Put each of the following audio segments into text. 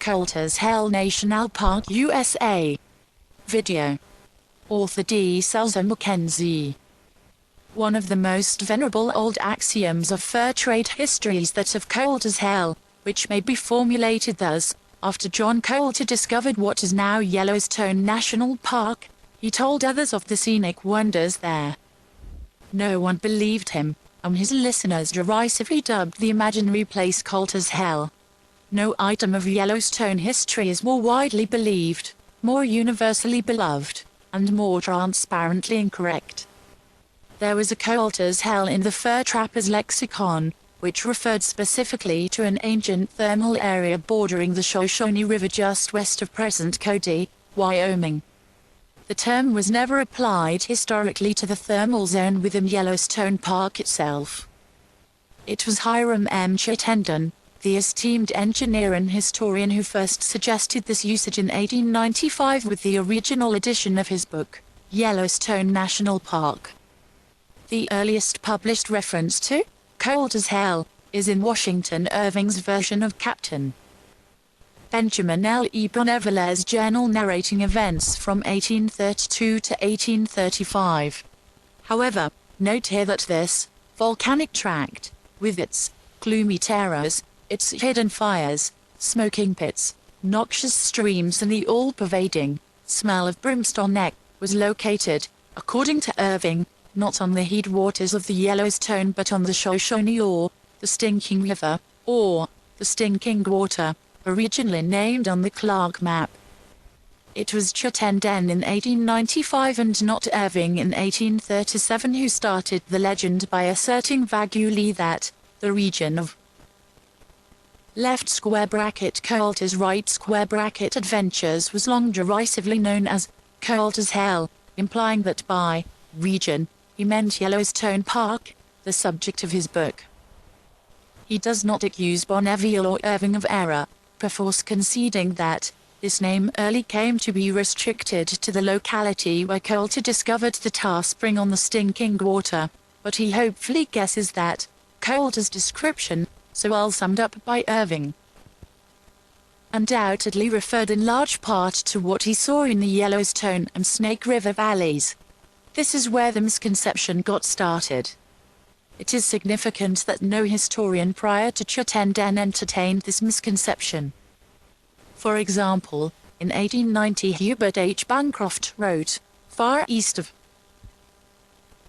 Colters National Park, USA. Video. Author D. Selzer-McKenzie. One of the most venerable old axioms of fur trade history is that of Colters Hell, which may be formulated thus: after John Colter discovered what is now Yellowstone National Park, he told others of the scenic wonders there. No one believed him, and his listeners derisively dubbed the imaginary place Colters Hell. No item of Yellowstone history is more widely believed, more universally beloved, and more transparently incorrect. There was a Colters Hell in the fur trapper's lexicon, which referred specifically to an ancient thermal area bordering the Shoshone River just west of present Cody, Wyoming. The term was never applied historically to the thermal zone within Yellowstone Park itself. It was Hiram M. Chittenden, the esteemed engineer and historian, who first suggested this usage in 1895 with the original edition of his book, Yellowstone National Park. The earliest published reference to Colters Hell is in Washington Irving's version of Captain Benjamin L. E. Bonneviller's journal narrating events from 1832 to 1835. However, note here that this volcanic tract, with its gloomy terrors, its hidden fires, smoking pits, noxious streams, and the all-pervading smell of brimstone neck, was located, according to Irving, not on the headwaters of the Yellowstone but on the Shoshone, or the Stinking River, or the Stinking Water, originally named on the Clark map. It was Chittenden in 1895 and not Irving in 1837 who started the legend by asserting vaguely that the region of left square bracket Colters right square bracket adventures was long derisively known as Colters Hell, implying that by region he meant Yellowstone Park, the subject of his book. He does not accuse Bonneville or Irving of error, perforce conceding that this name early came to be restricted to the locality where Colter discovered the tar spring on the Stinking Water, but he hopefully guesses that Colter's description, so well summed up by Irving, undoubtedly referred in large part to what he saw in the Yellowstone and Snake River valleys. This is where the misconception got started. It is significant that no historian prior to Chittenden entertained this misconception. For example, in 1890 Hubert H. Bancroft wrote, "Far east of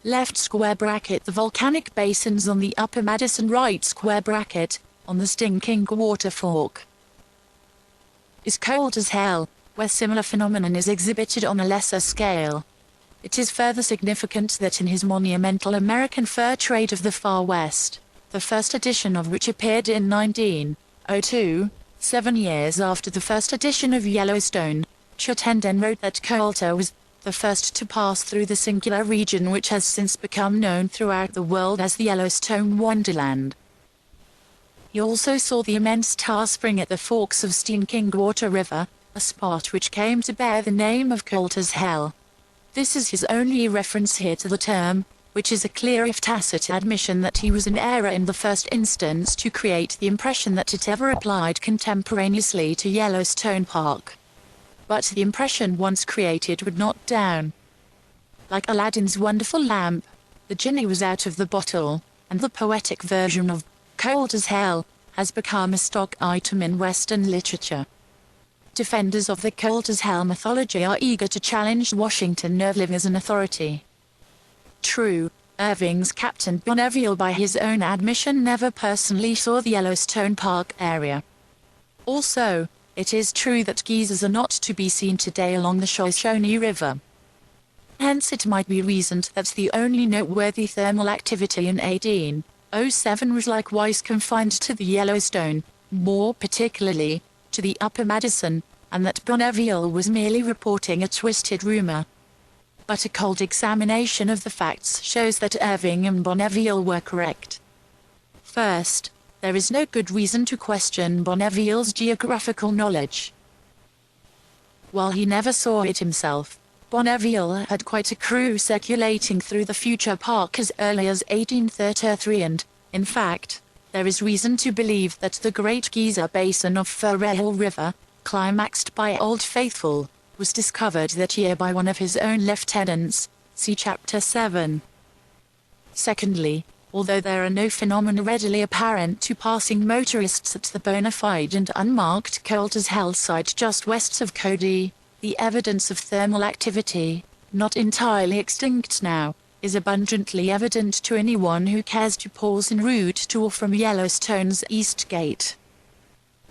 left square bracket the volcanic basins on the upper Madison right square bracket, on the Stinking Water Fork, is Colters Hell, where similar phenomenon is exhibited on a lesser scale." It is further significant that in his monumental American Fur Trade of the Far West, the first edition of which appeared in 1902, 7 years after the first edition of Yellowstone, Chittenden wrote that Colter was the first to pass through the singular region which has since become known throughout the world as the Yellowstone Wonderland. He also saw the immense tar spring at the forks of Stinking Water River, a spot which came to bear the name of Colters Hell. This is his only reference here to the term, which is a clear if tacit admission that he was in error in the first instance to create the impression that it ever applied contemporaneously to Yellowstone Park. But the impression once created would not down. Like Aladdin's wonderful lamp, the genie was out of the bottle, and the poetic version of Colters Hell has become a stock item in Western literature. Defenders of the Colters Hell mythology are eager to challenge Washington Irving as an authority. True, Irving's Captain Bonneville by his own admission never personally saw the Yellowstone Park area. Also, it is true that geysers are not to be seen today along the Shoshone River. Hence it might be reasoned that the only noteworthy thermal activity in 1807 was likewise confined to the Yellowstone, more particularly to the upper Madison, and that Bonneville was merely reporting a twisted rumor. But a cold examination of the facts shows that Irving and Bonneville were correct. First, there is no good reason to question Bonneville's geographical knowledge. While he never saw it himself, Bonneville had quite a crew circulating through the future park as early as 1833 and, in fact, there is reason to believe that the Great Geyser Basin of Fur River, climaxed by Old Faithful, was discovered that year by one of his own lieutenants, see Chapter 7. Secondly, although there are no phenomena readily apparent to passing motorists at the bona fide and unmarked Colters Hell site just west of Cody, the evidence of thermal activity, not entirely extinct now, is abundantly evident to anyone who cares to pause en route to or from Yellowstone's East Gate.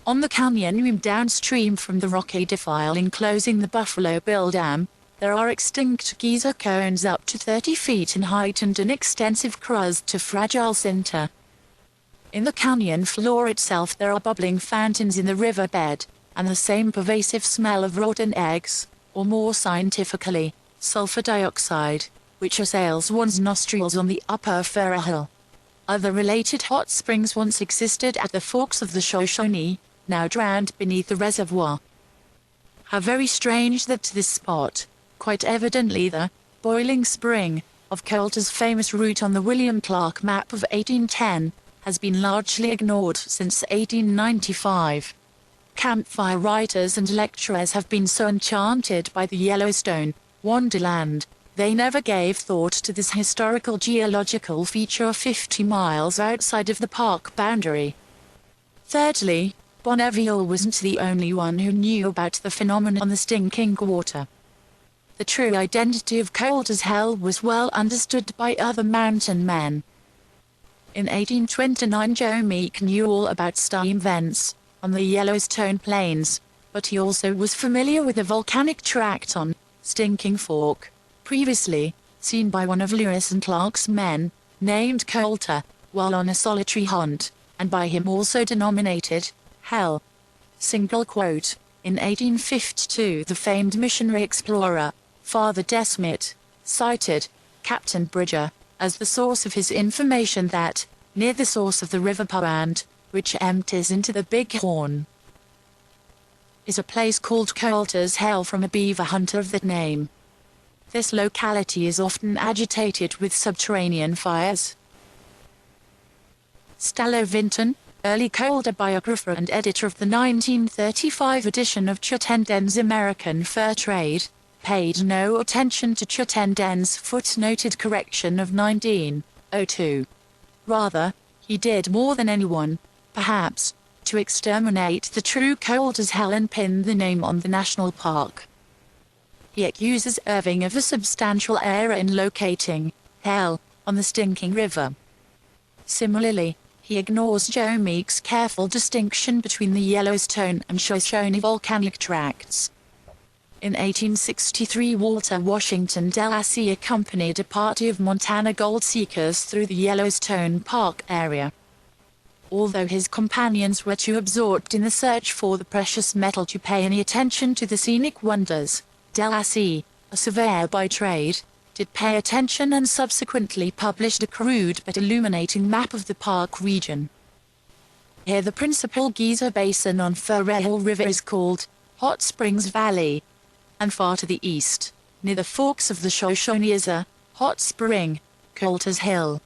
On the canyon rim downstream from the rocky defile enclosing the Buffalo Bill Dam, there are extinct geyser cones up to 30 feet in height and an extensive crust to fragile center. In the canyon floor itself there are bubbling fountains in the riverbed, and the same pervasive smell of rotten eggs, or more scientifically, sulfur dioxide, which assails one's nostrils on the upper Furrow Hill. Other related hot springs once existed at the forks of the Shoshone, now drowned beneath the reservoir. How very strange that this spot, quite evidently the boiling spring of Colter's famous route on the William Clark map of 1810, has been largely ignored since 1895. Campfire writers and lecturers have been so enchanted by the Yellowstone wonderland, they never gave thought to this historical geological feature 50 miles outside of the park boundary. Thirdly, Bonneville wasn't the only one who knew about the phenomenon on the Stinking Water. The true identity of Colters Hell was well understood by other mountain men. In 1829 Joe Meek knew all about steam vents on the Yellowstone Plains, but he also was familiar with a volcanic tract on Stinking Fork, previously seen by one of Lewis and Clark's men, named Colter, while on a solitary hunt, and by him also denominated Hell. Single quote, in 1852 the famed missionary explorer, Father Desmit, cited Captain Bridger as the source of his information that, near the source of the River Pond, which empties into the Big Horn, is a place called Colters Hell from a beaver hunter of that name. This locality is often agitated with subterranean fires. Stallo Vinton, early Colter biographer and editor of the 1935 edition of Chittenden's American Fur Trade, paid no attention to Chittenden's footnoted correction of 1902. Rather, he did more than anyone, perhaps, to exterminate the true Colters Hell and pin the name on the national park. He accuses Irving of a substantial error in locating Hell on the Stinking River. Similarly, he ignores Joe Meek's careful distinction between the Yellowstone and Shoshone volcanic tracts. In 1863 Walter Washington Delassie accompanied a party of Montana gold seekers through the Yellowstone Park area. Although his companions were too absorbed in the search for the precious metal to pay any attention to the scenic wonders, Delassie, a surveyor by trade, did pay attention and subsequently published a crude but illuminating map of the park region. Here the principal geyser basin on Furrow Hill River is called Hot Springs Valley, and far to the east, near the forks of the Shoshone is a hot spring, Colters Hill.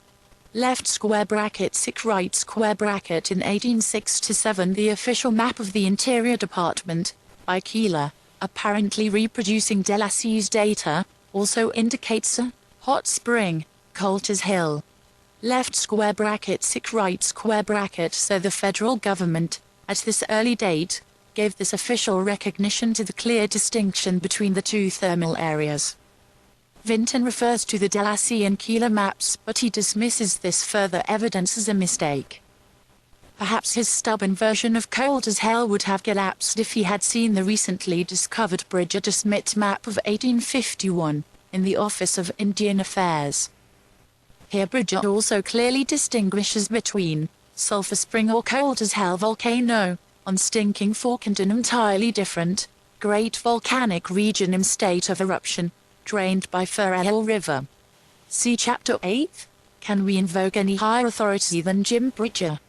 Left square bracket sic right square bracket in 1867 the official map of the Interior Department, by Keeler, apparently reproducing Delassie's data, also indicates a hot spring, Colters Hill. Left square bracket sic right square bracket so the federal government, at this early date, gave this official recognition to the clear distinction between the two thermal areas. Vinton refers to the Delassie and Keeler maps, but he dismisses this further evidence as a mistake. Perhaps his stubborn version of Colters Hell would have collapsed if he had seen the recently discovered Bridger DeSmit map of 1851 in the Office of Indian Affairs. Here Bridger also clearly distinguishes between Sulphur Spring or Colters Hell volcano on Stinking Fork and an entirely different, great volcanic region in state of eruption, drained by Furrow Hill River. See Chapter 8. Can we invoke any higher authority than Jim Bridger?